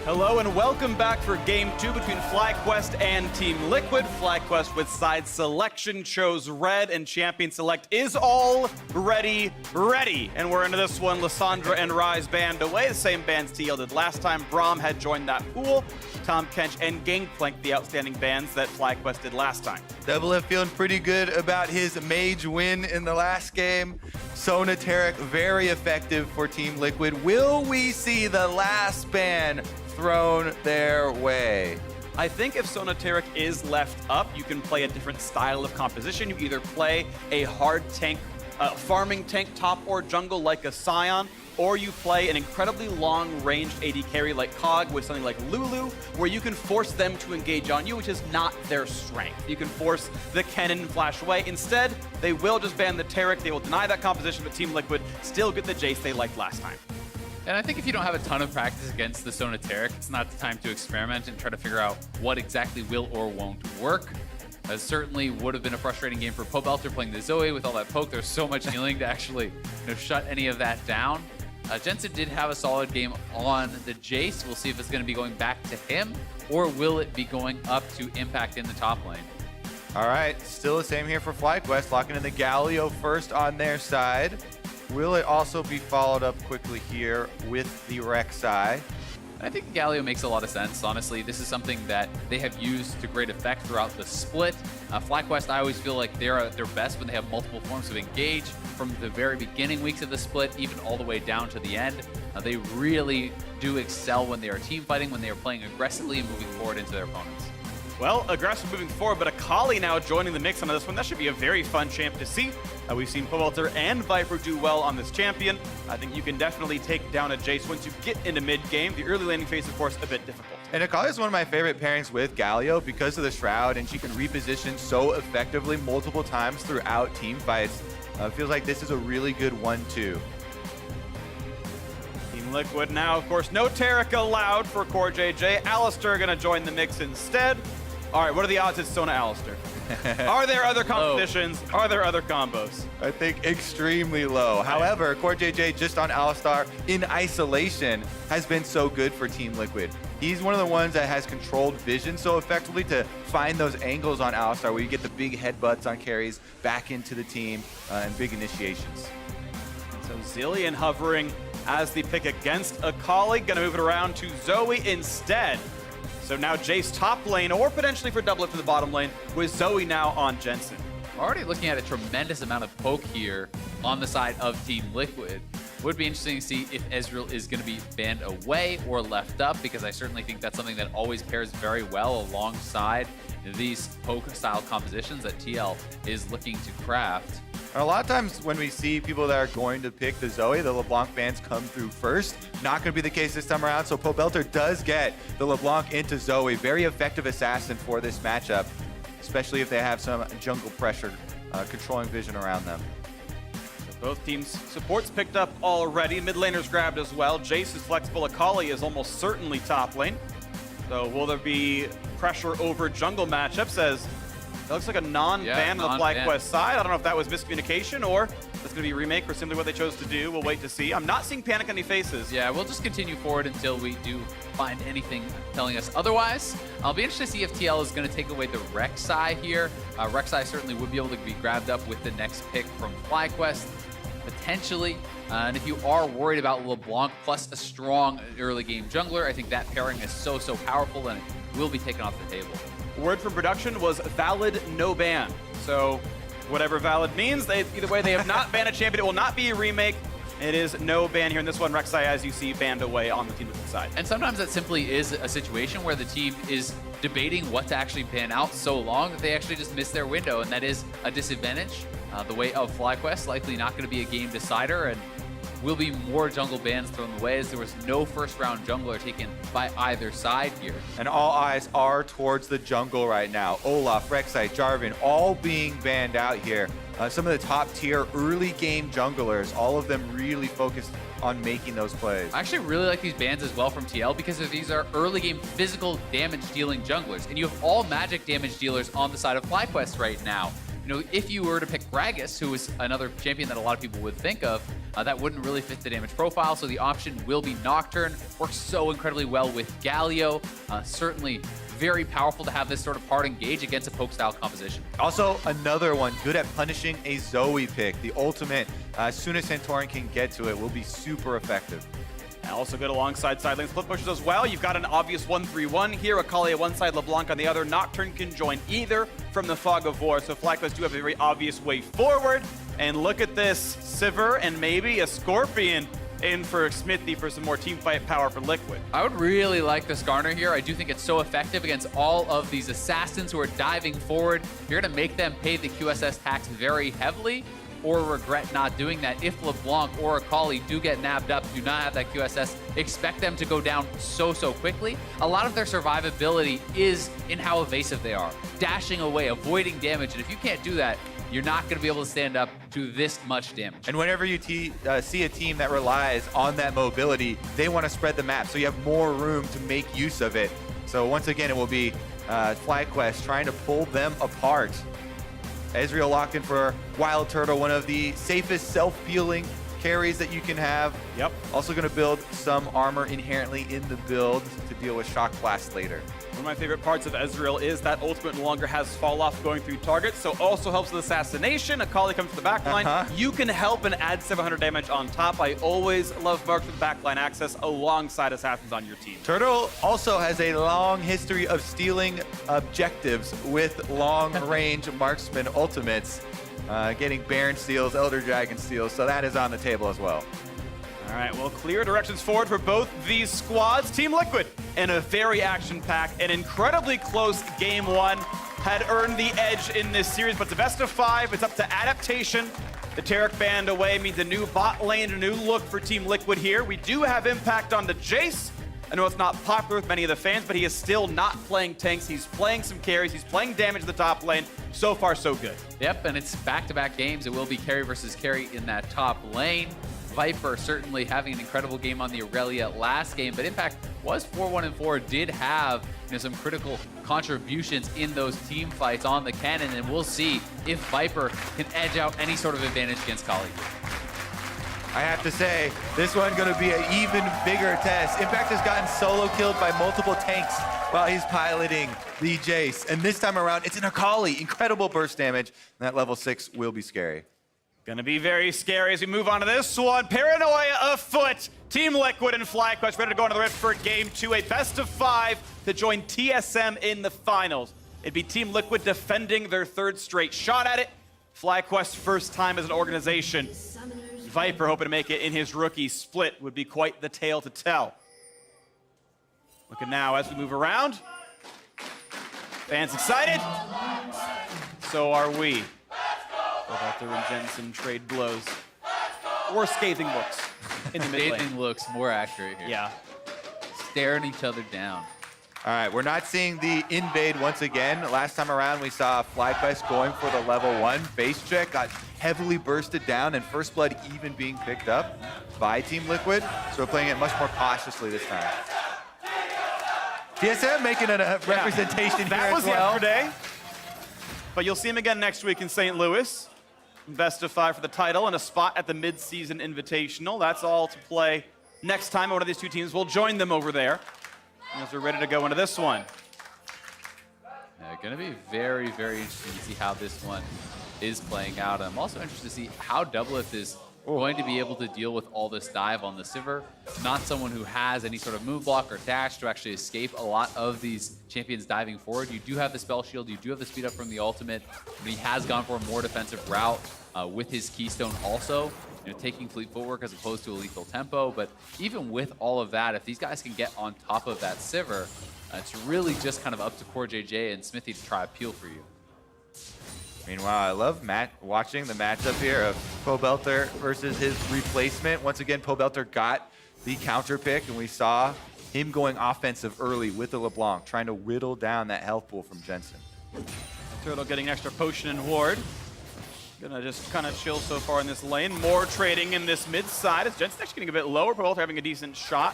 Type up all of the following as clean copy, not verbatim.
Hello and welcome back for Game 2 between FlyQuest and Team Liquid. FlyQuest with side selection chose red, and Champion Select is already ready. And we're into this one. Lissandra and Rise banned away, the same bans TL did last time. Braum had joined that pool. Tom Kench and Gangplank, the outstanding bans that FlyQuest did last time. Double F feeling pretty good about his mage win in the last game. Sonateric, very effective for Team Liquid. Will we see the last ban thrown their way? I think if Sonateric is left up, you can play a different style of composition. You either play a hard tank, farming tank top or jungle like a Scion, or you play an incredibly long-ranged AD carry like Cog with something like Lulu, where you can force them to engage on you, which is not their strength. You can force the cannon and flash away. Instead, they will just ban the Taric. They will deny that composition, but Team Liquid still get the Jace they liked last time. And I think if you don't have a ton of practice against the Sonateric, it's not the time to experiment and try to figure out what exactly will or won't work. Certainly would have been a frustrating game for Pobelter playing the Zoe with all that poke. There's so much healing to actually shut any of that down. Jensen did have a solid game on the Jace. We'll see if it's going to be going back to him, or will it be going up to Impact in the top lane. All right, still the same here for FlyQuest, locking in the Galio first on their side. Will it also be followed up quickly here with the Rek'Sai? I think Galio makes a lot of sense. Honestly, this is something that they have used to great effect throughout the split. FlyQuest, I always feel like they're at their best when they have multiple forms of engage from the very beginning weeks of the split, even all the way down to the end. They really do excel when they are team fighting, when they are playing aggressively and moving forward into their opponents. Well, aggressive moving forward, but Akali now joining the mix on this one. That should be a very fun champ to see. We've seen Pobelter and Viper do well on this champion. I think you can definitely take down a Jace once you get into mid-game. The early laning phase, of course, a bit difficult. And Akali is one of my favorite pairings with Galio because of the Shroud, and she can reposition so effectively multiple times throughout team fights. Feels like this is a really good 1-2. Team Liquid now, of course, no Taric allowed for Core JJ. Alistar going to join the mix instead. All right, what are the odds it's Sona Alistar? Are there other competitions? Are there other combos? I think extremely low. However, Core JJ just on Alistar in isolation has been so good for Team Liquid. He's one of the ones that has controlled vision so effectively to find those angles on Alistar where you get the big headbutts on carries back into the team and big initiations. So Zilean hovering as the pick against Akali. Gonna move it around to Zoe instead. So now Jace top lane, or potentially for double it for the bottom lane, with Zoe now on Jensen. Already looking at a tremendous amount of poke here on the side of Team Liquid. Would be interesting to see if Ezreal is going to be banned away or left up, because I certainly think that's something that always pairs very well alongside these poke-style compositions that TL is looking to craft. And a lot of times when we see people that are going to pick the Zoe, the LeBlanc fans come through first. Not going to be the case this time around, so Pobelter does get the LeBlanc into Zoe. Very effective assassin for this matchup, especially if they have some jungle pressure controlling vision around them. Both teams' supports picked up already. Mid laners grabbed as well. Jace is flexible. Akali is almost certainly top lane. So will there be pressure over jungle matchups, as it looks like a non-ban on the FlyQuest side. I don't know if that was miscommunication or that's going to be a remake or simply what they chose to do. We'll wait to see. I'm not seeing panic on any faces. Yeah, we'll just continue forward until we do find anything telling us otherwise. I'll be interested to see if TL is going to take away the Rek'Sai here. Rek'Sai certainly would be able to be grabbed up with the next pick from FlyQuest, potentially. And if you are worried about LeBlanc plus a strong early game jungler, I think that pairing is so powerful and it will be taken off the table. Word from production was valid no ban. So whatever valid means, either way, they have not banned a champion. It will not be a remake. It is no ban here in this one. Rek'Sai, as you see, banned away on the Team Liquid side. And sometimes that simply is a situation where the team is debating what to actually ban out so long that they actually just miss their window, and that is a disadvantage. The way of FlyQuest, likely not going to be a game decider, and will be more jungle bans thrown away, as there was no first round jungler taken by either side here. And all eyes are towards the jungle right now. Olaf, Rek'Sai, Jarvan, all being banned out here. Some of the top tier early game junglers, all of them really focused on making those plays. I actually really like these bans as well from TL because these are early game physical damage dealing junglers, and you have all magic damage dealers on the side of FlyQuest right now. You know, if you were to pick Gragas, who is another champion that a lot of people would think of, that wouldn't really fit the damage profile. So the option will be Nocturne. Works so incredibly well with Galio. Certainly very powerful to have this sort of hard engage against a poke style composition. Also, another one good at punishing a Zoe pick. The ultimate, as soon as Santorin can get to it, will be super effective. And also good alongside side lane split pushes as well. You've got an obvious 1-3-1 here. Akali at one side, LeBlanc on the other. Nocturne can join either from the Fog of War. So FlyQuest do have a very obvious way forward. And look at this, Sivir and maybe a Scorpion in for Smithy for some more team fight power for Liquid. I would really like the Skarner here. I do think it's so effective against all of these assassins who are diving forward. You're going to make them pay the QSS tax very heavily or regret not doing that. If LeBlanc or Akali do get nabbed up, do not have that QSS, expect them to go down so quickly. A lot of their survivability is in how evasive they are, dashing away, avoiding damage, and if you can't do that, you're not going to be able to stand up to this much damage. And whenever you see a team that relies on that mobility, they want to spread the map, so you have more room to make use of it. So once again, it will be FlyQuest trying to pull them apart. Ezreal locked in for Wild Turtle, one of the safest self-healing carries that you can have. Yep. Also going to build some armor inherently in the build to deal with Shock Blast later. One of my favorite parts of Ezreal is that ultimate no longer has fall off going through targets, so also helps with assassination. Akali comes to the backline. You can help and add 700 damage on top. I always love marks with backline access alongside assassins on your team. Turtle also has a long history of stealing objectives with long-range marksman ultimates, getting Baron steals, Elder Dragon steals, so that is on the table as well. All right, well, clear directions forward for both these squads. Team Liquid in a very action-packed and incredibly close game one had earned the edge in this series, but it's a best of 5. It's up to adaptation. The Taric band away means a new bot lane, a new look for Team Liquid here. We do have impact on the Jace. I know it's not popular with many of the fans, but he is still not playing tanks. He's playing some carries. He's playing damage in the top lane. So far, so good. Yep, and it's back-to-back games. It will be carry versus carry in that top lane. Viper certainly having an incredible game on the Aurelia last game, but Impact was 4-1-4, did have some critical contributions in those team fights on the cannon, and we'll see if Viper can edge out any sort of advantage against Kali. I have to say, this one's going to be an even bigger test. Impact has gotten solo killed by multiple tanks while he's piloting the Jace, and this time around, it's an Akali. Incredible burst damage, and that level 6 will be scary. Gonna be very scary as we move on to this one. Paranoia afoot. Team Liquid and FlyQuest ready to go into the rift for game 2. A best of 5 to join TSM in the finals. It'd be Team Liquid defending their 3rd straight shot at it. FlyQuest's first time as an organization. Viper hoping to make it in his rookie split would be quite the tale to tell. Looking now as we move around. Fans excited? So are we. Arthur and Jensen trade blows. Or scathing looks in the mid lane. Scathing looks more accurate here. Yeah. Staring each other down. All right, we're not seeing the invade once again. Last time around, we saw FlyQuest going for the level 1 base check, got heavily bursted down, and First Blood even being picked up by Team Liquid. So we're playing it much more cautiously this time. TSM making a representation here That was as well. yesterday. But you'll see him again next week in St. Louis. Best of 5 for the title and a spot at the mid-season invitational. That's all to play next time. One of these two teams will join them over there as we're ready to go into this one. Going to be very, very interesting to see how this one is playing out. I'm also interested to see how Doublelift is going to be able to deal with all this dive on the Sivir. Not someone who has any sort of move block or dash to actually escape a lot of these champions diving forward. You do have the spell shield, you do have the speed up from the ultimate, but he has gone for a more defensive route with his keystone also, taking fleet footwork as opposed to a lethal tempo. But even with all of that, if these guys can get on top of that Sivir, it's really just kind of up to Core JJ and Smithy to try a peel for you. Meanwhile, I love watching the matchup here of Pobelter versus his replacement. Once again, Pobelter got the counter pick, and we saw him going offensive early with the LeBlanc, trying to whittle down that health pool from Jensen. Turtle getting an extra potion and ward. Gonna just kind of chill so far in this lane. More trading in this mid side as Jensen's actually getting a bit lower. Both having a decent shot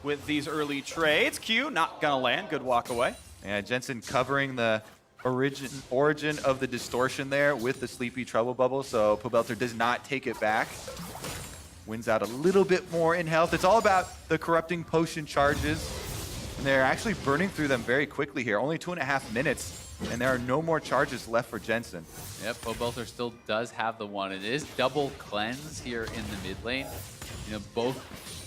with these early trades. Q not gonna land. Good walk away. Yeah, Jensen covering the origin of the distortion there with the Sleepy Trouble Bubble, so Pobelter does not take it back. Wins out a little bit more in health. It's all about the corrupting potion charges, and they're actually burning through them very quickly here. Only 2.5 minutes, and there are no more charges left for Jensen. Yep, Pobelter still does have the one. It is double cleanse here in the mid lane. You know, both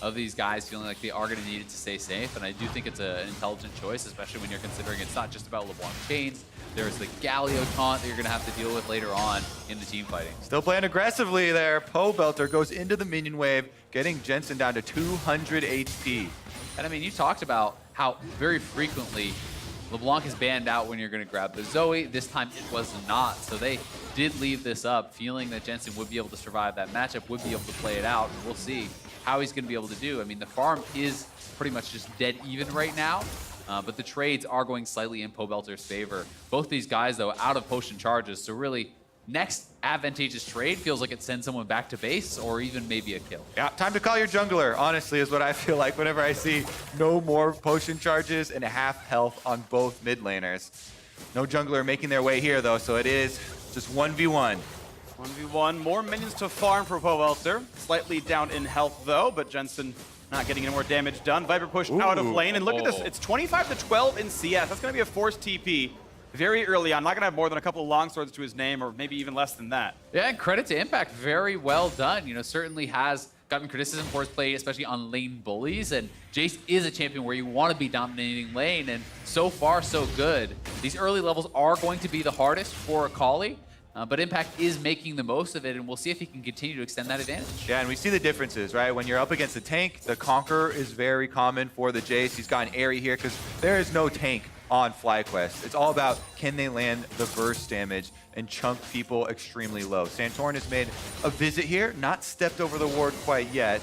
of these guys feeling like they are going to need it to stay safe, and I do think it's an intelligent choice, especially when you're considering it's not just about LeBlanc chains. There's the Galio taunt that you're going to have to deal with later on in the team fighting. Still playing aggressively there. Pobelter goes into the minion wave, getting Jensen down to 200 HP. And I mean, you talked about how very frequently LeBlanc is banned out when you're going to grab the Zoe. This time it was not, so they did leave this up, feeling that Jensen would be able to survive that matchup, would be able to play it out, and we'll see how he's going to be able to do. I mean, the farm is pretty much just dead even right now, but the trades are going slightly in Pobelter's favor. Both these guys, though, out of potion charges, so really next advantageous trade feels like it sends someone back to base or even maybe a kill. Yeah, time to call your jungler, honestly, is what I feel like whenever I see no more potion charges and half health on both mid laners. No jungler making their way here, though, so it is just 1v1. 1v1, more minions to farm for Pobelter. Slightly down in health, though, but Jensen not getting any more damage done. Viper pushed out of lane, and look at this. It's 25-12 in CS. That's going to be a forced TP very early on. Not going to have more than a couple of longswords to his name, or maybe even less than that. Yeah, and credit to Impact. Very well done. You know, certainly has gotten criticism for his play, especially on lane bullies. And Jace is a champion where you want to be dominating lane, and so far, so good. These early levels are going to be the hardest for Akali. But Impact is making the most of it, and we'll see if he can continue to extend that advantage. Yeah, and we see the differences, right? When you're up against the tank, the Conqueror is very common for the Jace. He's got an Airy here because there is no tank on FlyQuest. It's all about can they land the burst damage and chunk people extremely low. Santorin has made a visit here, not stepped over the ward quite yet,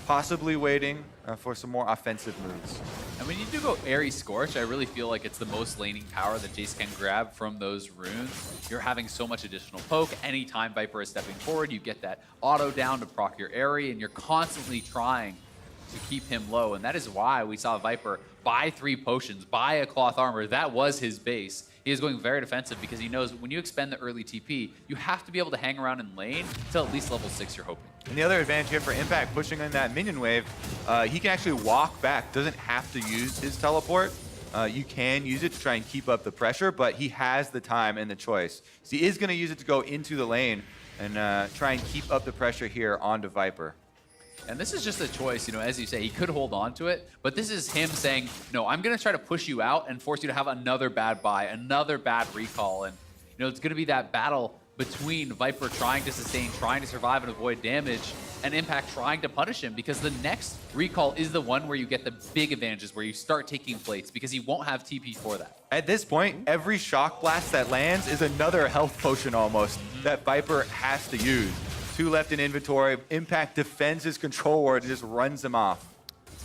possibly waiting for some more offensive moves. And when you do go Airy Scorch, I really feel like it's the most laning power that Jace can grab from those runes. You're having so much additional poke. Anytime Viper is stepping forward, you get that auto down to proc your Airy, and you're constantly trying to keep him low. And that is why we saw Viper buy 3 potions, buy a cloth armor. That was his base. He is going very defensive because he knows when you expend the early TP, you have to be able to hang around in lane until at least level 6 you're hoping. And the other advantage here for Impact, pushing in that minion wave, he can actually walk back, doesn't have to use his teleport. You can use it to try and keep up the pressure, but he has the time and the choice. So he is going to use it to go into the lane and try and keep up the pressure here onto Viper. And this is just a choice, you know, as you say, he could hold on to it, but this is him saying, no, I'm going to try to push you out and force you to have another bad buy, another bad recall. And, you know, it's going to be that battle between Viper trying to sustain, trying to survive and avoid damage, and Impact trying to punish him, because the next recall is the one where you get the big advantages, where you start taking plates, because he won't have TP for that. At this point, every shock blast that lands is another health potion almost that Viper has to use. 2 left in inventory. Impact defends his control ward and just runs him off.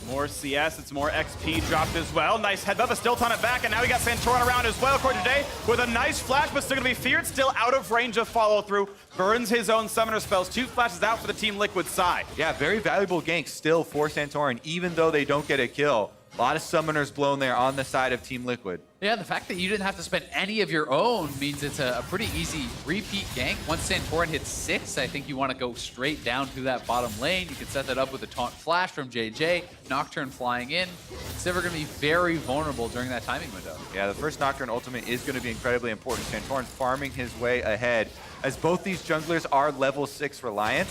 More CS, it's more XP dropped as well. Nice head buff, still ton it back, and now we got Santorin around as well. Corday with a nice flash, but still gonna be feared, still out of range of follow through. Burns his own summoner spells. 2 flashes out for the Team Liquid side. Yeah, very valuable gank still for Santorin, even though they don't get a kill. A lot of summoners blown there on the side of Team Liquid. Yeah, the fact that you didn't have to spend any of your own means it's a pretty easy repeat gank. Once Santorin hits 6, I think you want to go straight down to that bottom lane. You can set that up with a taunt flash from JJ, Nocturne flying in. It's never going to be very vulnerable during that timing window. Yeah, the first Nocturne ultimate is going to be incredibly important. Santorin farming his way ahead, as both these junglers are level 6 reliant.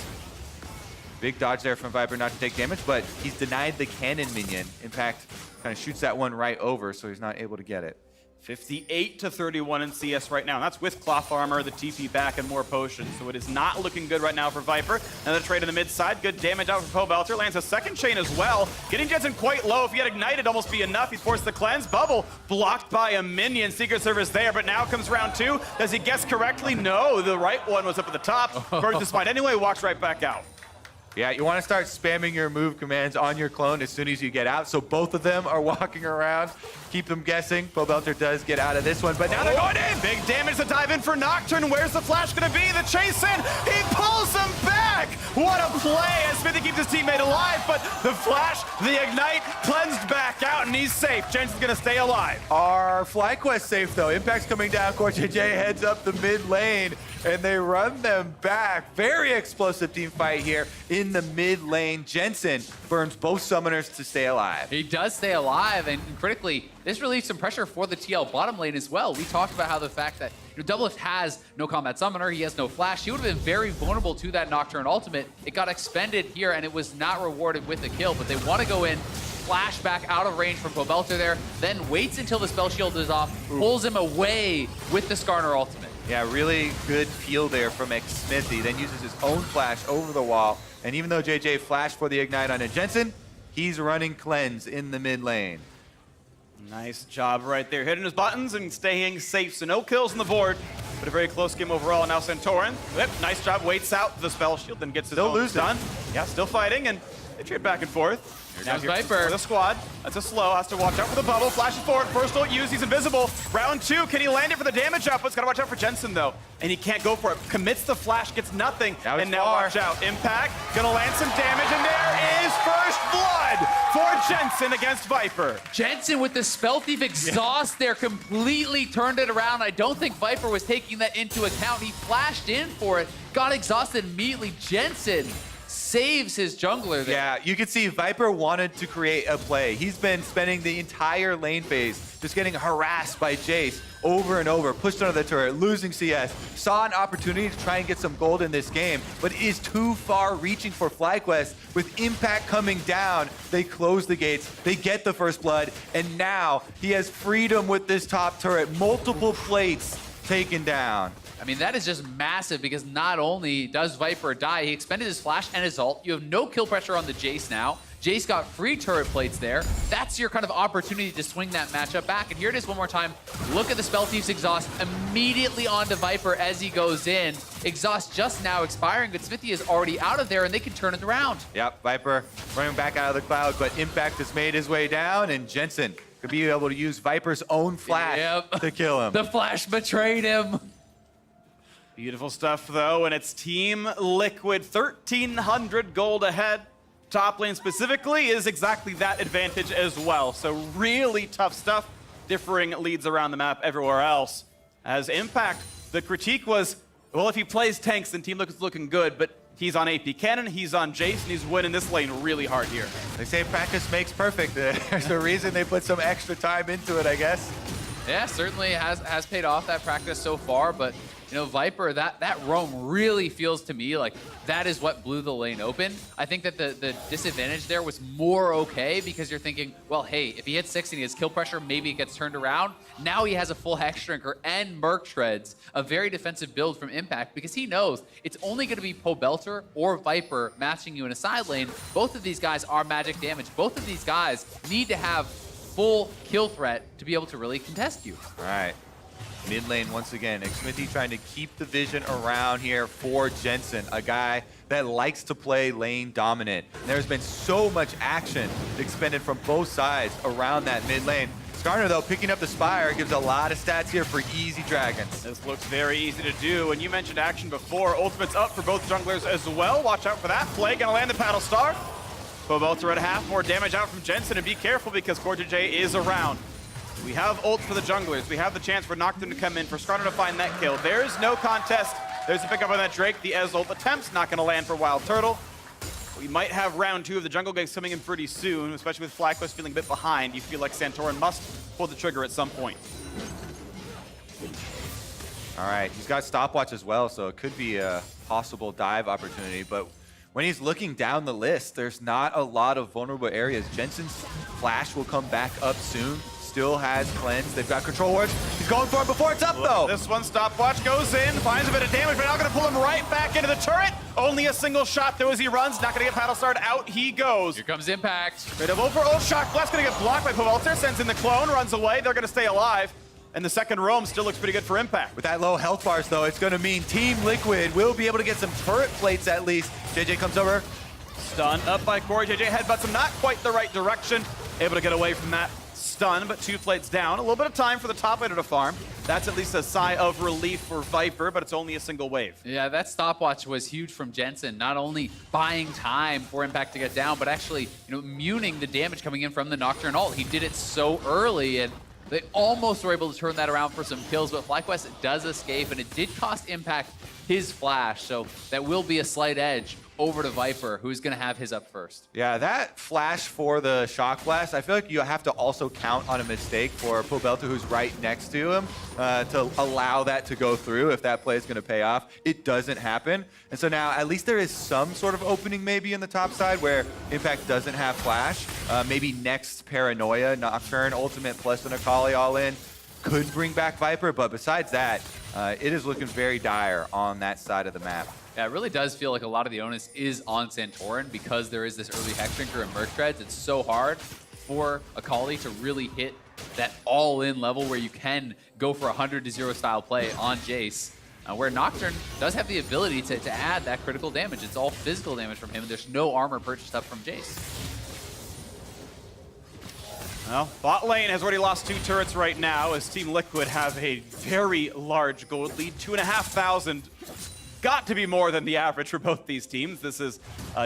Big dodge there from Viper not to take damage, but he's denied the cannon minion. Impact kind of shoots that one right over, so he's not able to get it. 58-31 in CS right now. And that's with cloth armor, the TP back, and more potions. So it is not looking good right now for Viper. Another trade in the mid side. Good damage out for Pobelter. Lands a second chain as well. Getting Jensen quite low. If he had ignited, almost be enough. He forced the cleanse. Bubble blocked by a minion. Secret Service there, but now comes round 2. Does he guess correctly? No, the right one was up at the top. Burns the spine anyway, walks right back out. Yeah, you want to start spamming your move commands on your clone as soon as you get out, so both of them are walking around. Keep them guessing. Pobelter does get out of this one, but now they're going in! Big damage to dive in for Nocturne. Where's the flash going to be? The chase in. He pulls him back! back. What a play as Smithy keeps his teammate alive, but the flash, the ignite, cleansed back out, and he's safe. Jensen's gonna stay alive. Are FlyQuest safe though? Impact's coming down. CoreJJ heads up the mid lane and they run them back. Very explosive team fight here in the mid lane. Jensen burns both summoners to stay alive. He does stay alive, and critically, this relieves some pressure for the TL bottom lane as well. We talked about how the fact that Doublelift has no combat summoner, he has no flash. He would have been very vulnerable to that Nocturne ultimate. It got expended here, and it was not rewarded with a kill, but they want to go in, flash back out of range from Pobelter there, then waits until the spell shield is off, pulls him away with the Skarner ultimate. Yeah, really good feel there from Smithy. Then uses his own flash over the wall. And even though JJ flashed for the ignite on a Jensen, he's running cleanse in the mid lane. Nice job right there, hitting his buttons and staying safe. So no kills on the board, but a very close game overall. Now Santorin, yep, nice job, waits out the spell shield, then gets his own done. Yeah, still fighting, and they trade back and forth. Here comes Viper. The squad. That's a slow. Has to watch out for the bubble. Flashes forward. First ult used. He's invisible. Round 2. Can he land it for the damage output's got to watch out for Jensen, though. And he can't go for it. Commits the flash. Gets nothing. And now watch out. Impact. Gonna land some damage. And there is first blood for Jensen against Viper. Jensen with the Spell Thief exhaust there completely turned it around. I don't think Viper was taking that into account. He flashed in for it. Got exhausted immediately. Jensen saves his jungler there. Yeah, you can see Viper wanted to create a play. He's been spending the entire lane phase just getting harassed by Jace over and over, pushed under the turret, losing CS. Saw an opportunity to try and get some gold in this game, but is too far reaching for FlyQuest. With Impact coming down, they close the gates, they get the first blood, and now he has freedom with this top turret. Multiple plates taken down. I mean, that is just massive because not only does Viper die, he expended his flash and his ult. You have no kill pressure on the Jace now. Jace got free turret plates there. That's your kind of opportunity to swing that matchup back. And here it is one more time. Look at the Spell Thief's exhaust immediately onto Viper as he goes in. Exhaust just now expiring, but Smithy is already out of there and they can turn it around. Yep, Viper running back out of the cloud, but Impact has made his way down, and Jensen could be able to use Viper's own flash to kill him. The flash betrayed him. Beautiful stuff, though, and it's Team Liquid, 1,300 gold ahead. Top lane specifically is exactly that advantage as well. So really tough stuff, differing leads around the map everywhere else. As Impact, the critique was, well, if he plays tanks, then Team Liquid's looking good, but he's on AP Cannon, he's on Jace, and he's winning this lane really hard here. They say practice makes perfect. There's a reason they put some extra time into it, I guess. Yeah, certainly has paid off that practice so far, but you know, Viper, that roam really feels to me like that is what blew the lane open. I think that the disadvantage there was more okay because you're thinking, well, hey, if he hits 6 and he has kill pressure, maybe it gets turned around. Now he has a full Hex Drinker and Merc Shreds, a very defensive build from Impact because he knows it's only going to be Pobelter or Viper matching you in a side lane. Both of these guys are magic damage. Both of these guys need to have full kill threat to be able to really contest you. All right. Mid lane once again. Smithy trying to keep the vision around here for Jensen, a guy that likes to play lane dominant. There's been so much action expended from both sides around that mid lane. Skarner, though, picking up the Spire, gives a lot of stats here for easy dragons. This looks very easy to do, and you mentioned action before. Ultimate's up for both junglers as well. Watch out for that play. Gonna land the Paddle Star. Pobelter at half, more damage out from Jensen, and be careful because CoreJJ is around. We have ult for the junglers. We have the chance for Nocturne to come in, for Skarner to find that kill. There's no contest. There's a pickup on that Drake. The Ez ult attempts, not going to land for Wild Turtle. We might have round 2 of the jungle gangs coming in pretty soon, especially with FlyQuest feeling a bit behind. You feel like Santorin must pull the trigger at some point. All right, he's got stopwatch as well, so it could be a possible dive opportunity, but when he's looking down the list, there's not a lot of vulnerable areas. Jensen's flash will come back up soon. Still has cleanse. They've got control wards. He's going for it before it's up, though. This one, stopwatch goes in, finds a bit of damage, but now going to pull him right back into the turret. Only a single shot, though, as he runs. Not going to get Paddle Starred. Out he goes. Here comes Impact. Bit of overall shock blast, going to get blocked by Pobelter. Sends in the clone, runs away. They're going to stay alive. And the second roam still looks pretty good for Impact. With that low health bars, though, it's going to mean Team Liquid will be able to get some turret plates at least. JJ comes over. Stunned up by Corey. JJ headbutts him, not quite the right direction. Able to get away from that. stun, but 2 plates down. A little bit of time for the top laner to farm. That's at least a sigh of relief for Viper, but it's only a single wave. Yeah, that stopwatch was huge from Jensen. Not only buying time for Impact to get down, but actually, muting the damage coming in from the Nocturne ult. He did it so early, and they almost were able to turn that around for some kills, but FlyQuest does escape, and it did cost Impact his flash, so that will be a slight edge over to Viper, who's going to have his up first. Yeah, that flash for the Shock Blast, I feel like you have to also count on a mistake for Pobelta, who's right next to him, to allow that to go through if that play is going to pay off. It doesn't happen. And so now at least there is some sort of opening maybe in the top side where Impact doesn't have flash. Maybe next Paranoia, Nocturne, Ultimate plus an Akali all in could bring back Viper, but besides that, it is looking very dire on that side of the map. Yeah, it really does feel like a lot of the onus is on Santorin because there is this early Hex Drinker and Merc Treads. It's so hard for Akali to really hit that all-in level where you can go for a 100-0 style play on Jace, where Nocturne does have the ability to add that critical damage. It's all physical damage from him, and there's no armor purchased up from Jace. Well, bot lane has already lost 2 turrets right now as Team Liquid have a very large gold lead, 2,500. Got to be more than the average for both these teams. This is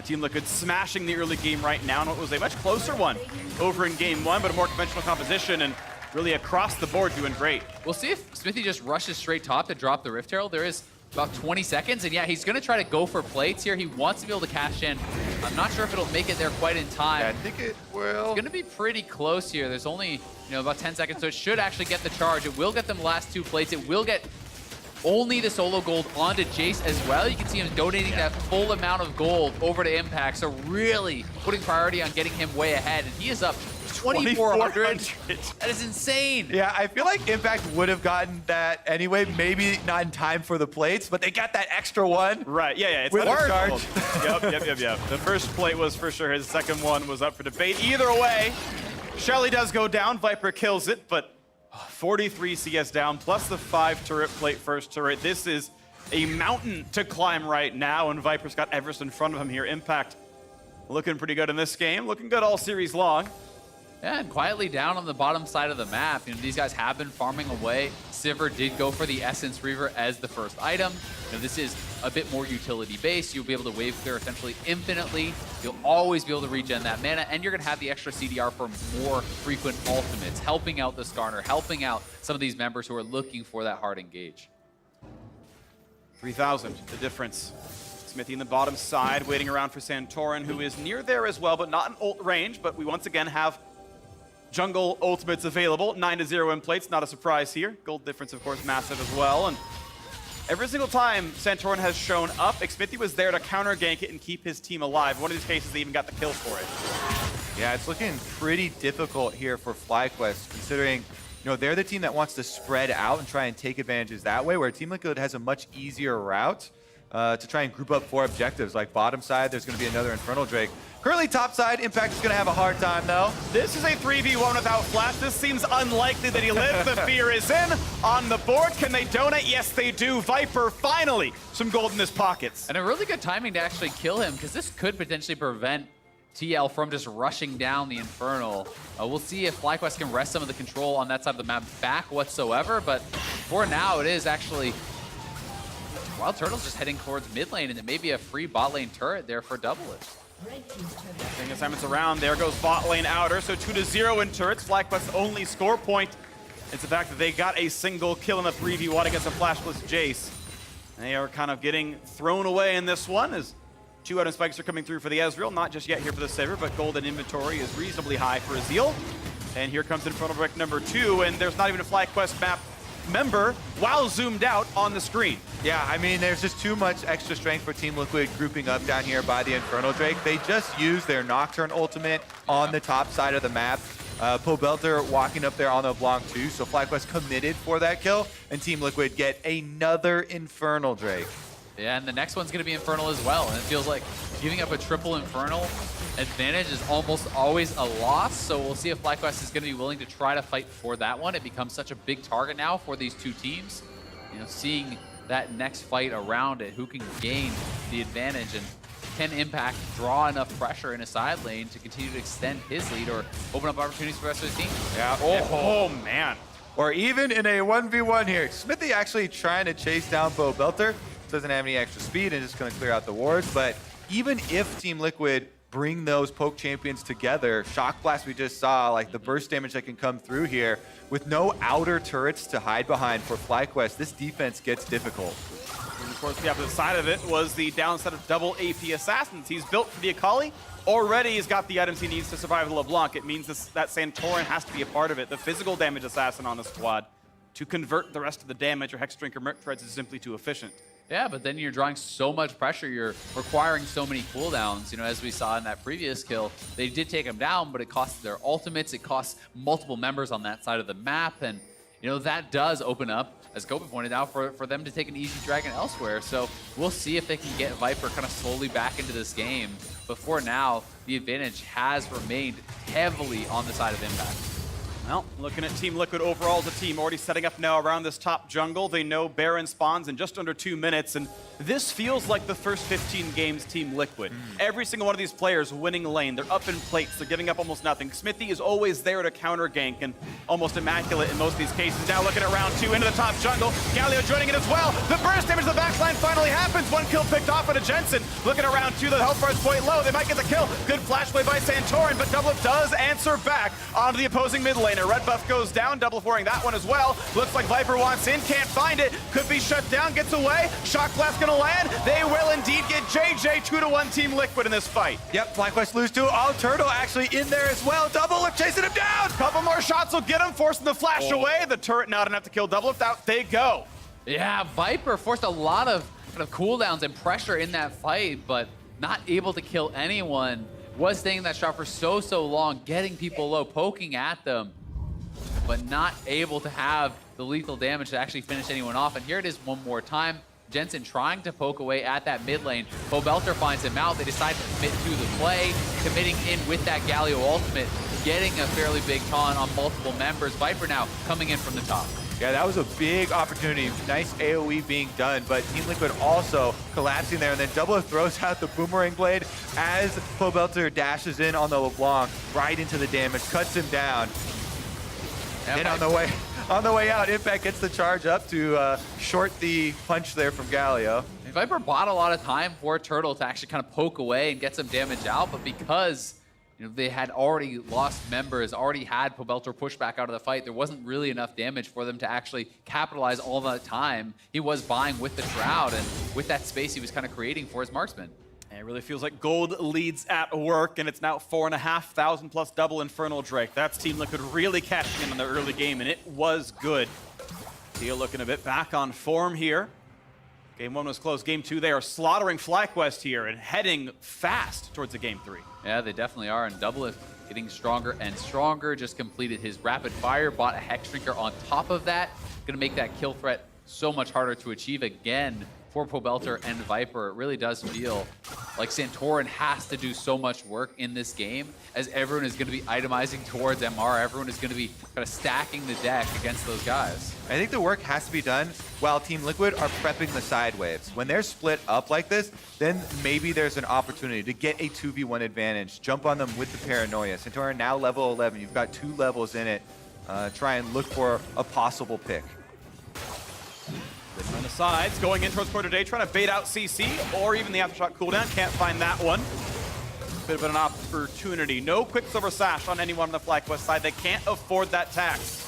Team Liquid smashing the early game right now, and what was a much closer one over in game 1, but a more conventional composition, and really across the board doing great. We'll see if Smithy just rushes straight top to drop the Rift Herald. There is about 20 seconds, and yeah, he's going to try to go for plates here. He wants to be able to cash in. I'm not sure if it'll make it there quite in time. Yeah, I think it will. It's going to be pretty close here. There's only about 10 seconds, so it should actually get the charge. It will get them the last 2 plates. It will get only the solo gold onto Jace as well. You can see him donating that full amount of gold over to Impact, so really putting priority on getting him way ahead, and he is up 2,400. That is insane. Yeah, I feel like Impact would have gotten that anyway, maybe not in time for the plates, but they got that extra one. Right, yeah, it's with charge. Yep. The first plate was for sure his, second one was up for debate. Either way, Shelly does go down, Viper kills it, but 43 CS down, plus the 5 turret plate first turret. This is a mountain to climb right now, and Viper's got Everest in front of him here. Impact looking pretty good in this game, looking good all series long. Yeah, and quietly down on the bottom side of the map. These guys have been farming away. Sivir did go for the Essence Reaver as the first item. This is a bit more utility-based. You'll be able to wave clear essentially infinitely. You'll always be able to regen that mana, and you're going to have the extra CDR for more frequent ultimates, helping out the Skarner, helping out some of these members who are looking for that hard engage. 3,000, the difference. Smithy in the bottom side, waiting around for Santorin, who is near there as well, but not in ult range, but we once again have jungle ultimates available. 9-0 in plates, not a surprise here. Gold difference, of course, massive as well. And every single time Santorin has shown up, Smithy was there to counter gank it and keep his team alive. One of these cases, they even got the kill for it. Yeah, it's looking pretty difficult here for FlyQuest, considering they're the team that wants to spread out and try and take advantages that way, where Team Liquid has a much easier route to try and group up 4 objectives. Like bottom side, there's going to be another Infernal Drake. Currently top side, Impact is going to have a hard time though. This is a 3v1 without flash. This seems unlikely that he lives. The fear is in. On the board, can they donate? Yes, they do. Viper, finally, some gold in his pockets. And a really good timing to actually kill him, because this could potentially prevent TL from just rushing down the Infernal. We'll see if FlyQuest can wrest some of the control on that side of the map back whatsoever, but for now, it is actually Wild Turtle's just heading towards mid lane, and it may be a free bot lane turret there for doublers. Getting assignments around. There goes bot lane outer. So 2-0 in turrets. FlyQuest's only score point is the fact that they got a single kill in the 3v1 against a flashless Jace. They are kind of getting thrown away in this one as 2 item spikes are coming through for the Ezreal. Not just yet here for the Saber, but golden inventory is reasonably high for Azeel. And here comes Infernal Brick number 2, and there's not even a FlyQuest map member while zoomed out on the screen. Yeah, I mean, there's just too much extra strength for Team Liquid grouping up down here by the Infernal Drake. They just used their Nocturne ultimate on the top side of the map. Pobelter walking up there on the Blanc too, so FlyQuest committed for that kill, and Team Liquid get another Infernal Drake. Yeah, and the next one's going to be Infernal as well, and it feels like giving up a triple Infernal advantage is almost always a loss, so we'll see if FlyQuest is going to be willing to try to fight for that one. It becomes such a big target now for these 2 teams. Seeing that next fight around it, who can gain the advantage, and can Impact draw enough pressure in a side lane to continue to extend his lead or open up opportunities for the rest of his team? Yeah. Oh man. Or even in a 1v1 here. Smithy actually trying to chase down Bo Belter. Doesn't have any extra speed and just going to clear out the wards. But even if Team Liquid bring those poke champions together, Shock Blast we just saw, like the burst damage that can come through here, with no outer turrets to hide behind for FlyQuest, this defense gets difficult. And of course, the opposite side of it was the downside of double AP Assassins. He's built for the Akali. Already he's got the items he needs to survive the LeBlanc. It means that Santorin has to be a part of it. The physical damage assassin on the squad to convert the rest of the damage or Hex Drinker Merc Threads is simply too efficient. Yeah, but then you're drawing so much pressure. You're requiring so many cooldowns. You know, as we saw in that previous kill, they did take him down, but it cost their ultimates. It cost multiple members on that side of the map. And, you know, that does open up, as Kobe pointed out, for them to take an easy dragon elsewhere. So we'll see if they can get Viper kind of slowly back into this game. But for now, the advantage has remained heavily on the side of Impact. Well, looking at Team Liquid overall as a team, already setting up now around this top jungle. They know Baron spawns in just under 2 minutes, and this feels like the first 15 games Team Liquid. Every single one of these players winning lane. They're up in plates. They're giving up almost nothing. Smithy is always there to counter gank and almost immaculate in most of these cases. Now looking at round 2 into the top jungle. Galio joining it as well. The burst damage to the backline finally happens. 1 kill picked off into Jensen. Looking at round 2, the health bar is quite low. They might get the kill. Good flash play by Santorin, but Doublelift does answer back onto the opposing mid laner. Red buff goes down, double foring that one as well. Looks like Viper wants in, can't find it. Could be shut down, gets away. Shock Blast gonna land. They will indeed get JJ 2-1 Team Liquid in this fight. Yep, FlyQuest lose too. Oh, Turtle actually in there as well. Doublelift chasing him down. Couple more shots will get him, forcing the flash away. The turret not enough to kill Doublelift. Out they go. Yeah, Viper forced a lot of kind of cooldowns and pressure in that fight, but not able to kill anyone. Was staying in that shot for so long, getting people low, poking at them, but not able to have the lethal damage to actually finish anyone off. And here it is one more time. Jensen trying to poke away at that mid lane. Bo Belter finds him out. They decide to commit to the play, committing in with that Galio ultimate, getting a fairly big taunt on multiple members. Viper now coming in from the top. Yeah, that was a big opportunity. Nice AoE being done, but Team Liquid also collapsing there. And then Doublelift throws out the Boomerang Blade as Bo Belter dashes in on the LeBlanc, right into the damage, cuts him down. And on the way out, Impact gets the charge up to short the punch there from Galio. And Viper bought a lot of time for Turtle to actually kind of poke away and get some damage out, but because they had already lost members, already had Bo Belter push back out of the fight, there wasn't really enough damage for them to actually capitalize all the time. He was buying with the Shroud, and with that space he was kind of creating for his marksman. It really feels like gold leads at work, and it's now 4,500 plus double Infernal Drake. That's Team Liquid really cashing in on the early game, and it was good. Teal looking a bit back on form here. Game 1 was close. Game 2, they are slaughtering FlyQuest here and heading fast towards the Game 3. Yeah, they definitely are, and Doublelift getting stronger and stronger. Just completed his rapid fire, bought a Hex Drinker on top of that. Gonna make that kill threat so much harder to achieve again for Bo Belter and Viper. It really does feel like Santorin has to do so much work in this game, as everyone is going to be itemizing towards MR. Everyone is going to be kind of stacking the deck against those guys. I think the work has to be done while Team Liquid are prepping the side waves. When they're split up like this, then maybe there's an opportunity to get a 2v1 advantage. Jump on them with the Paranoia. Santorin now level 11. You've got 2 levels in it. Try and look for a possible pick. On the sides, going in towards quarter day, trying to bait out CC or even the aftershock cooldown. Can't find that one. Bit of an opportunity. No quick silver sash on anyone on the FlyQuest side. They can't afford that tax.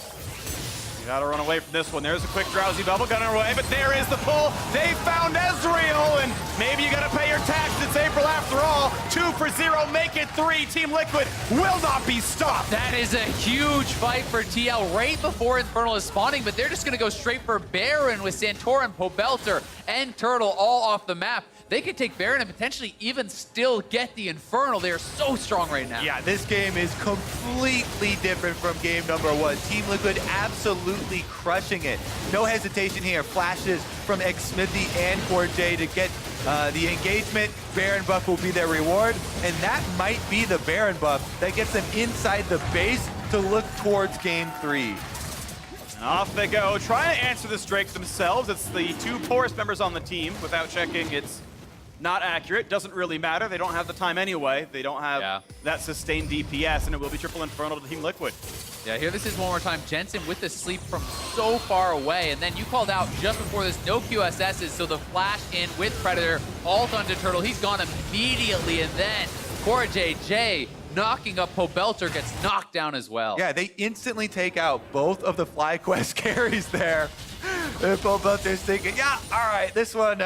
You gotta run away from this one. There's a quick drowsy bubble gun away, but there is the pull. They found Ezreal, and maybe you gotta pay your tax. It's April after all. 2 for 0, make it 3. Team Liquid will not be stopped. That is a huge fight for TL right before Infernal is spawning, but they're just gonna go straight for Baron with Santorin, Bo Belter, and Turtle all off the map. They could take Baron and potentially even still get the Infernal. They are so strong right now. Yeah, this game is completely different from game number 1. Team Liquid absolutely crushing it. No hesitation here. Flashes from Smithy and CoreJ to get the engagement. Baron buff will be their reward, and that might be the Baron buff that gets them inside the base to look towards game 3. Off they go, trying to answer this Drake themselves. It's the 2 poorest members on the team. Without checking, it's not accurate. Doesn't really matter. They don't have the time anyway. They don't have that sustained DPS, and it will be triple Infernal to Team Liquid. Yeah, here this is one more time. Jensen with the sleep from so far away, and then you called out just before this, no QSSs, so the flash in with Predator, ult onto Turtle. He's gone immediately, and then Cora JJ knocking up Pobelter gets knocked down as well. Yeah, they instantly take out both of the FlyQuest carries there. And Pobelter's thinking, yeah, all right, this one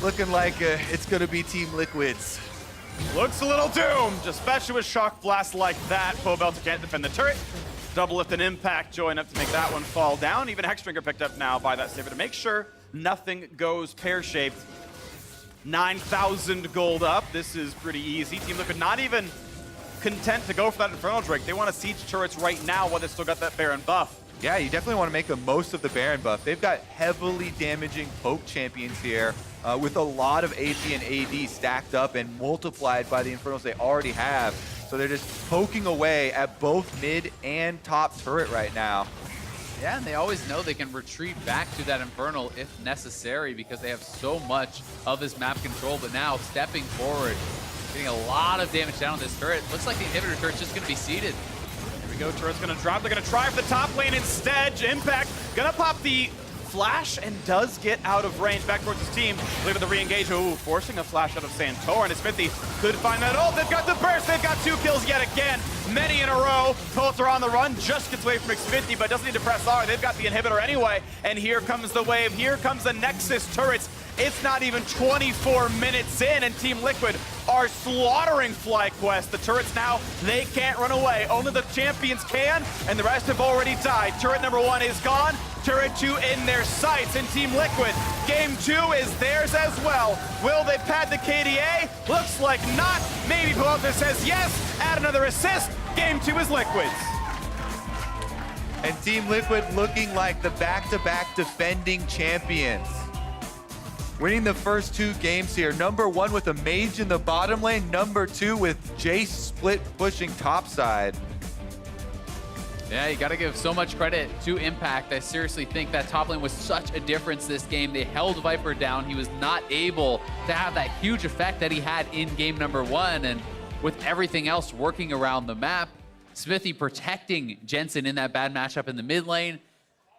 looking like it's going to be Team Liquid's. Looks a little doomed, especially with Shock Blast like that. Pobelter can't defend the turret. Double lift and impact join up to make that one fall down. Even Hexdrinker picked up now by that saber to make sure nothing goes pear-shaped. 9,000 gold up. This is pretty easy. Team Liquid not even content to go for that Infernal Drake. They want to siege turrets right now while they still got that Baron buff. Yeah, you definitely want to make the most of the Baron buff. They've got heavily damaging poke champions here with a lot of AP and AD stacked up and multiplied by the Infernals they already have. So they're just poking away at both mid and top turret right now. Yeah, and they always know they can retreat back to that Infernal if necessary because they have so much of this map control. But now, stepping forward, getting a lot of damage down on this turret. Looks like the inhibitor turret's just going to be seated. Here we go, turret's going to drop. They're going to try for the top lane instead. Impact going to pop the flash and does get out of range back towards his team. Look at the re-engage. Ooh, forcing a flash out of Santor, and Smithy could find that ult. They've got the burst. They've got 2 kills yet again. Many in a row. Poulter on the run, just gets away from Xfinity, but doesn't need to press R. They've got the inhibitor anyway, and here comes the wave. Here comes the Nexus turrets. It's not even 24 minutes in, and Team Liquid are slaughtering FlyQuest. The turrets now, they can't run away. Only the champions can, and the rest have already died. Turret number 1 is gone. Turret 2 in their sights, and Team Liquid, game 2 is theirs as well. Will they pad the KDA? Looks like not. Maybe Pobelter says yes. Add another assist. Game 2 is Liquid's. And Team Liquid looking like the back-to-back defending champions. Winning the first 2 games here. Number 1 with a mage in the bottom lane. Number 2 with Jace split pushing topside. Yeah, you got to give so much credit to Impact. I seriously think that top lane was such a difference this game. They held Viper down. He was not able to have that huge effect that he had in game number 1. And with everything else working around the map, Smithy protecting Jensen in that bad matchup in the mid lane.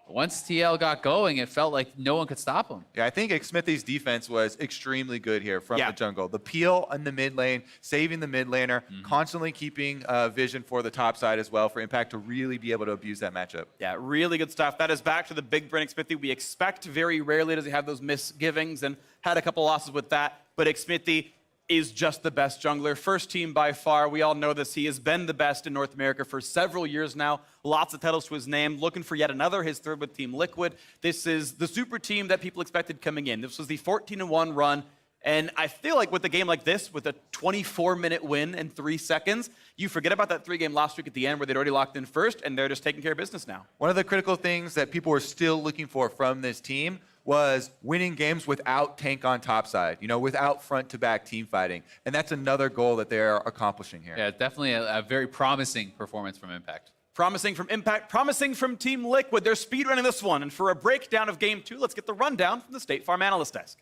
Once TL got going, it felt like no one could stop him. Yeah, I think Smithy's defense was extremely good here from the jungle. The peel in the mid lane, saving the mid laner, constantly keeping vision for the top side as well for Impact to really be able to abuse that matchup. Yeah, really good stuff. That is back to the big brain Xmithy. We expect very rarely does he have those misgivings, and had a couple losses with that, but Xmithy is just the best jungler. First team by far. We all know this. He has been the best in North America for several years now. Lots of titles to his name. Looking for yet another, his 3rd with Team Liquid. This is the super team that people expected coming in. This was the 14-1 run. And I feel like with a game like this, with a 24-minute win in 3 seconds, you forget about that 3-game loss streak at the end where they'd already locked in first, and they're just taking care of business now. One of the critical things that people were still looking for from this team was winning games without tank on top side, without front-to-back team fighting. And that's another goal that they're accomplishing here. Yeah, definitely a very promising performance from Impact. Promising from Impact, promising from Team Liquid. They're speedrunning this one. And for a breakdown of Game 2, let's get the rundown from the State Farm Analyst Desk.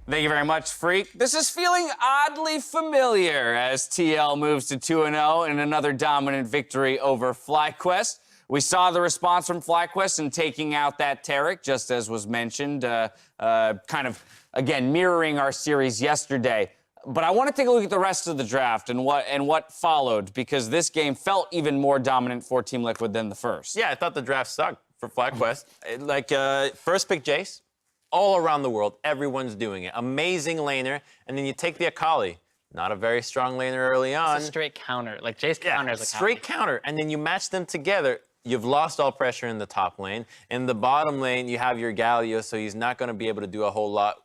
Thank you very much, Freak. This is feeling oddly familiar as TL moves to 2-0 in another dominant victory over FlyQuest. We saw the response from FlyQuest in taking out that Taric, just as was mentioned, kind of, again, mirroring our series yesterday. But I want to take a look at the rest of the draft and what followed, because this game felt even more dominant for Team Liquid than the first. Yeah, I thought the draft sucked for FlyQuest. First pick Jace. All around the world, everyone's doing it. Amazing laner, and then you take the Akali. Not a very strong laner early on. It's a straight counter. Like, Jace counters a straight counter, and then you match them together. You've lost all pressure in the top lane. In the bottom lane, you have your Galio, so he's not going to be able to do a whole lot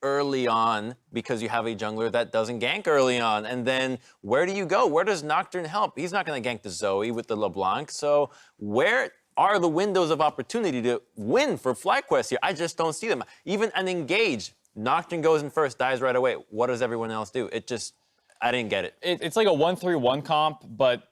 early on because you have a jungler that doesn't gank early on. And then where do you go? Where does Nocturne help? He's not going to gank the Zoe with the LeBlanc. So where are the windows of opportunity to win for FlyQuest here? I just don't see them. Even an engage, Nocturne goes in first, dies right away. What does everyone else do? I didn't get it. It's like a 1-3-1 comp, but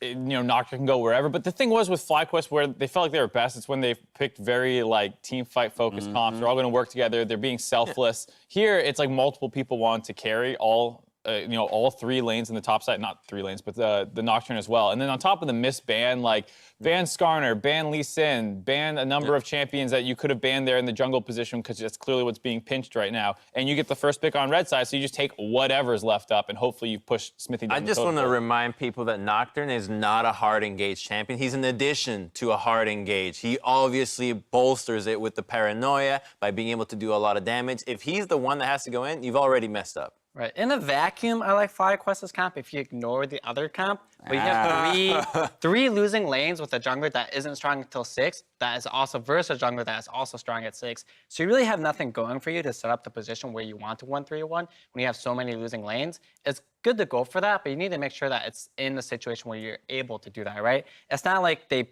Nocturne can go wherever. But the thing was with FlyQuest, where they felt like they were best, it's when they picked very like team fight focused comps. They're all going to work together. They're being selfless. Here, it's like multiple people want to carry all 3 lanes in the top side, not 3 lanes, but the Nocturne as well. And then on top of the miss ban, like ban Skarner, ban Lee Sin, ban a number of champions that you could have banned there in the jungle position because that's clearly what's being pinched right now. And you get the first pick on red side, so you just take whatever's left up and hopefully you push Smithy down. I just want to remind people that Nocturne is not a hard engage champion. He's an addition to a hard engage. He obviously bolsters it with the paranoia by being able to do a lot of damage. If he's the one that has to go in, you've already messed up. Right. In a vacuum, I like FlyQuest's comp if you ignore the other comp. But you have three losing lanes with a jungler that isn't strong until 6, that is also versus a jungler that is also strong at 6. So you really have nothing going for you to set up the position where you want to 1-3-1 when you have so many losing lanes. It's good to go for that, but you need to make sure that it's in the situation where you're able to do that, right? It's not like they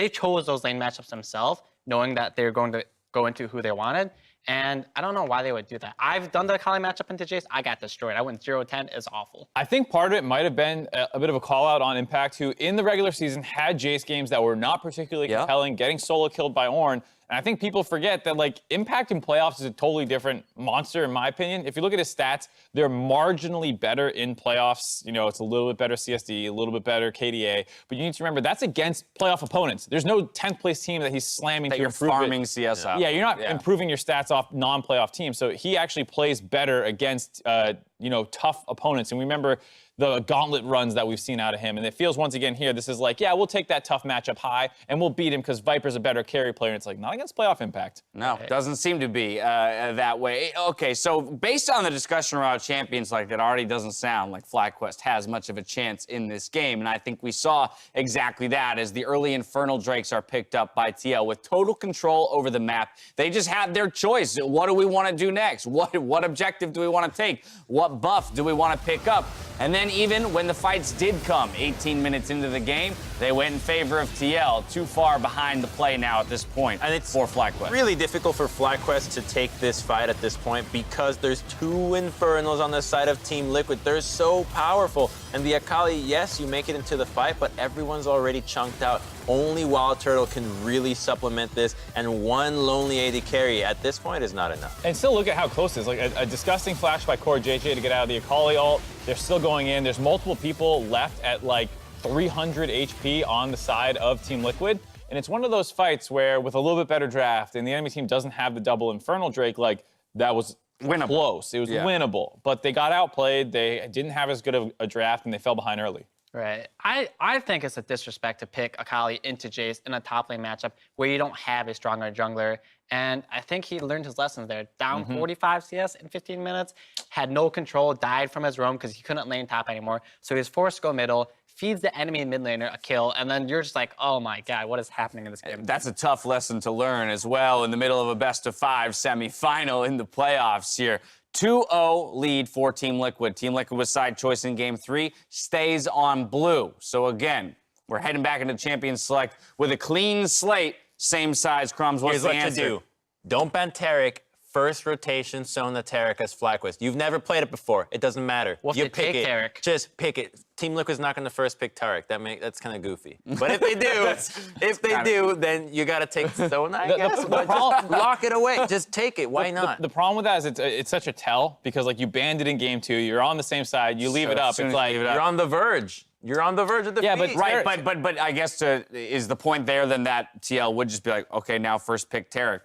chose those lane matchups themselves, knowing that they're going to go into who they wanted. And I don't know why they would do that. I've done the Akali matchup into Jace. I got destroyed. I went 0-10. It's awful. I think part of it might have been a bit of a call out on Impact, who in the regular season had Jace games that were not particularly compelling, getting solo killed by Ornn. And I think people forget that, like, Impact in playoffs is a totally different monster, in my opinion. If you look at his stats, they're marginally better in playoffs. It's a little bit better CSD, a little bit better KDA. But you need to remember, that's against playoff opponents. There's no 10th place team that he's slamming that to you're improve farming it. CS up. Yeah, you're not improving your stats off non-playoff teams. So he actually plays better against, tough opponents. And remember the gauntlet runs that we've seen out of him. And it feels once again here, this is like, yeah, we'll take that tough matchup high and we'll beat him because Viper's a better carry player. And it's like, not against playoff Impact. No, doesn't seem to be that way. Okay, so based on the discussion around champions, like, it already doesn't sound like FlyQuest has much of a chance in this game. And I think we saw exactly that as the early Infernal Drakes are picked up by TL with total control over the map. They just have their choice. What do we want to do next? What objective do we want to take? What buff do we want to pick up? And then even when the fights did come 18 minutes into the game, they went in favor of TL. Too far behind the play now at this point for FlyQuest. Really difficult for FlyQuest to take this fight at this point because there's 2 Infernals on the side of Team Liquid. They're so powerful. And the Akali, yes, you make it into the fight, but everyone's already chunked out. Only Wild Turtle can really supplement this, and one lonely AD carry at this point is not enough. And still look at how close it is. Like a disgusting flash by Core JJ to get out of the Akali ult. They're still going in. There's multiple people left at like 300 HP on the side of Team Liquid. And it's one of those fights where with a little bit better draft and the enemy team doesn't have the double Infernal Drake, like that was winnable. Close. It was winnable. But they got outplayed. They didn't have as good of a draft and they fell behind early. Right. I think it's a disrespect to pick Akali into Jace in a top lane matchup where you don't have a stronger jungler. And I think he learned his lessons there. Down 45 CS in 15 minutes, had no control, died from his roam because he couldn't lane top anymore. So he was forced to go middle, feeds the enemy mid laner a kill, and then you're just like, oh my God, what is happening in this game? That's a tough lesson to learn as well in the middle of a best-of-5 semifinal in the playoffs here. 2-0 lead for Team Liquid. Team Liquid with side choice in Game 3, stays on blue. So again, we're heading back into Champions Select with a clean slate, same size. Crumbs, what's the answer? Here's what to do. Don't ban Taric. First rotation, Sona Taric as FlyQuest. You've never played it before. It doesn't matter. Well, you if they pick take it. Taric. Just pick it. Team Liquid's not going to first pick Taric. That's kind of goofy. But if they do, then you got to take Sona, I guess. But just lock it away. Just take it. Why not? The problem with that is it's such a tell because like you banned it in Game 2. You're on the same side. You leave it up. It's like you're on the verge. You're on the verge of defeat. Yeah, but right. But I guess is the point there then that TL would just be like, okay, now first pick Taric.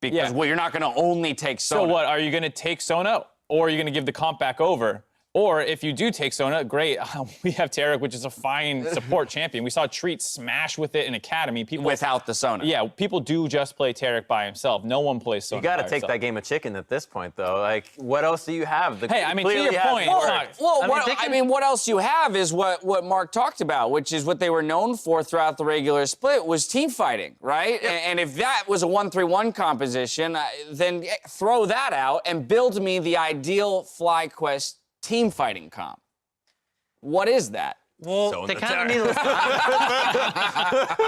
Because, well, you're not going to only take Sona. So what, are you going to take Sona, or are you going to give the comp back over? Or if you do take Sona, great, we have Taric, which is a fine support champion. We saw Treat smash with it in Academy. People, without the Sona. Yeah, people do just play Taric by himself. No one plays Sona. You got to take that game of chicken at this point, though. Like, what else do you have? Hey, I mean, to your point. What else you have is what Mark talked about, which is what they were known for throughout the regular split was team fighting, right? Yep. And if that was a 1-3-1 composition, then throw that out and build me the ideal FlyQuest team fighting comp. What is that? Well, they kind of need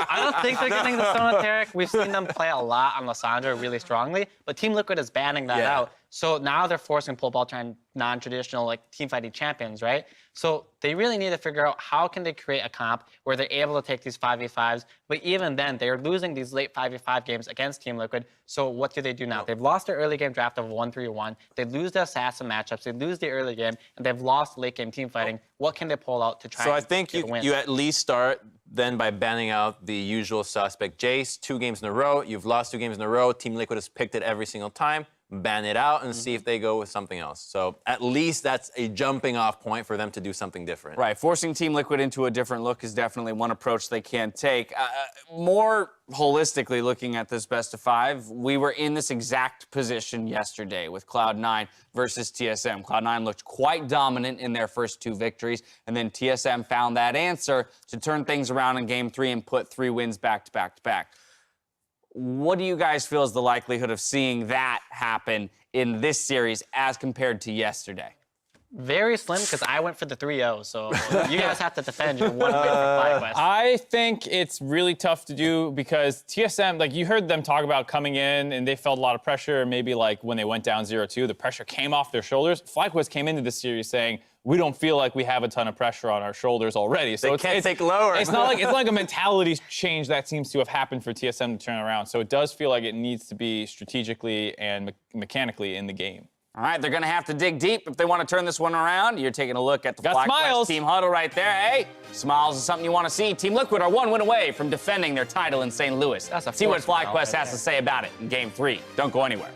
I don't think they're getting the Sona Taric. We've seen them play a lot on Lissandra really strongly, but Team Liquid is banning that out. So now they're forcing PoleVaulter and non-traditional like team fighting champions, right? So they really need to figure out how can they create a comp where they're able to take these 5v5s, but even then they're losing these late 5v5 games against Team Liquid. So what do they do now? They've lost their early game draft of 1-3-1. They lose the assassin matchups. They lose the early game, and they've lost late game team fighting. What can they pull out to try? So I and think get a win? you at least start then by banning out the usual suspect. Jace, 2 games in a row. You've lost 2 games in a row. Team Liquid has picked it every single time. Ban it out and see if they go with something else. So at least that's a jumping off point for them to do something different. Right, forcing Team Liquid into a different look is definitely one approach they can take. More holistically looking at this best of 5, we were in this exact position yesterday with Cloud9 versus TSM. Cloud9 looked quite dominant in their first 2 victories, and then TSM found that answer to turn things around in Game 3 and put 3 wins back to back to back. What do you guys feel is the likelihood of seeing that happen in this series as compared to yesterday? Very slim, because I went for the 3-0, so you guys have to defend your 1 win for FlyQuest. I think it's really tough to do because TSM, like you heard them talk about coming in and they felt a lot of pressure. Maybe like when they went down 0-2, the pressure came off their shoulders. FlyQuest came into this series saying, we don't feel like we have a ton of pressure on our shoulders already. So They can't take lower. It's not like a mentality change that seems to have happened for TSM to turn around. So it does feel like it needs to be strategically and mechanically in the game. All right, they're going to have to dig deep if they want to turn this one around. You're taking a look at the Got FlyQuest smiles. team huddle right there. Hey, smiles is something you want to see. Team Liquid are 1 win away from defending their title in St. Louis. That's a See what force smile FlyQuest right has there. to say about it in Game 3. Don't go anywhere.